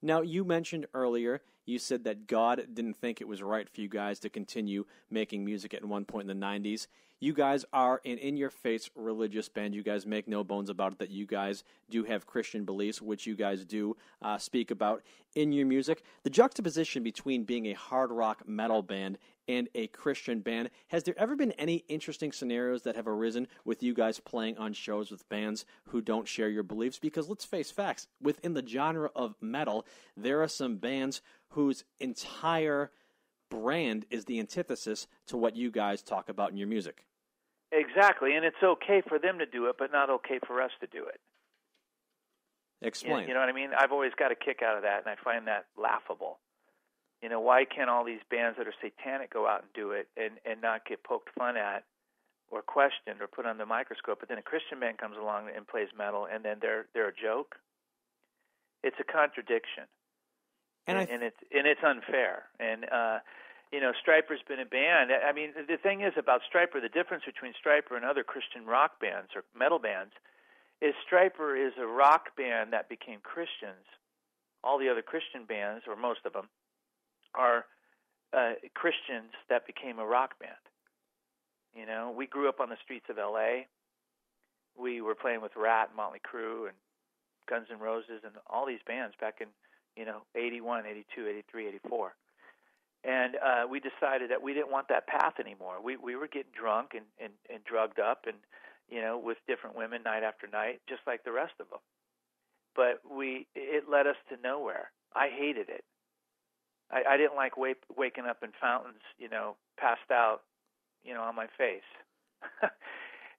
Now, you mentioned earlier, you said that God didn't think it was right for you guys to continue making music at one point in the 90s. You guys are an in-your-face religious band. You guys make no bones about it that you guys do have Christian beliefs, which you guys do speak about in your music. The juxtaposition between being a hard rock metal band and a Christian band, has there ever been any interesting scenarios that have arisen with you guys playing on shows with bands who don't share your beliefs? Because let's face facts, within the genre of metal, there are some bands whose entire brand is the antithesis to what you guys talk about in your music. Exactly, and it's okay for them to do it, but not okay for us to do it. Explain. You know what I mean? I've always got a kick out of that, and I find that laughable. You know, why can't all these bands that are satanic go out and do it and not get poked fun at or questioned or put on the microscope? But then a Christian band comes along and plays metal, and then they're a joke. It's a contradiction, and it's unfair. And you know, Stryper's been a band. I mean, the thing is about Stryper, the difference between Stryper and other Christian rock bands or metal bands is Stryper is a rock band that became Christians. All the other Christian bands, or most of them, are Christians that became a rock band. You know, we grew up on the streets of L.A. We were playing with Rat, Motley Crue, and Guns N' Roses, and all these bands back in, 81, 82, 83, 84. And we decided that we didn't want that path anymore. We were getting drunk and drugged up and, with different women night after night, just like the rest of them. But it led us to nowhere. I hated it. I didn't like waking up in fountains, passed out, on my face.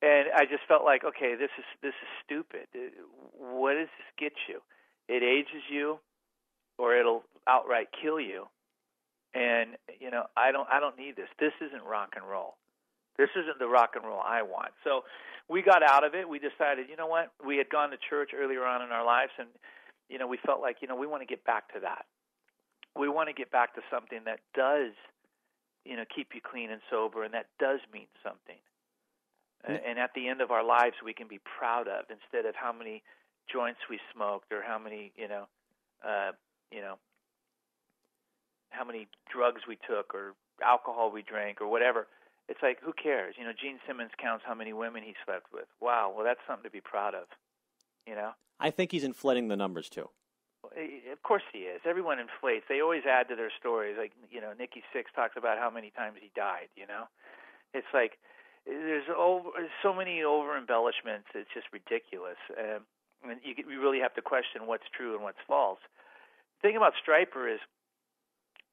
And I just felt like, okay, this is stupid. What does this get you? It ages you, or it'll outright kill you. And I don't need this. This isn't rock and roll. This isn't the rock and roll I want. So we got out of it. We decided, you know what? We had gone to church earlier on in our lives, and we felt like we want to get back to that. We want to get back to something that does, keep you clean and sober, and that does mean something. And at the end of our lives, we can be proud of, instead of how many joints we smoked or how many, how many drugs we took or alcohol we drank or whatever. It's like, who cares? Gene Simmons counts how many women he slept with. Wow, well, that's something to be proud of, I think he's inflating the numbers, too. Of course he is. Everyone inflates. They always add to their stories. Like, Nikki Sixx talks about how many times he died, It's like, there's so many over-embellishments. It's just ridiculous. And you really have to question what's true and what's false. The thing about Stryper is,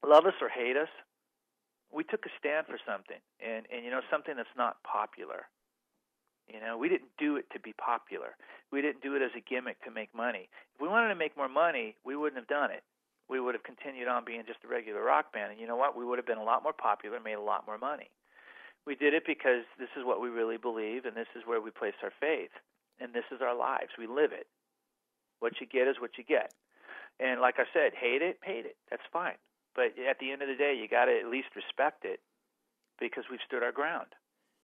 love us or hate us, we took a stand for something, and something that's not popular. We didn't do it to be popular. We didn't do it as a gimmick to make money. If we wanted to make more money, we wouldn't have done it. We would have continued on being just a regular rock band, and you know what? We would have been a lot more popular, made a lot more money. We did it because this is what we really believe, and this is where we place our faith, and this is our lives. We live it. What you get is what you get. And like I said, hate it. That's fine. But at the end of the day, you got to at least respect it, because we've stood our ground.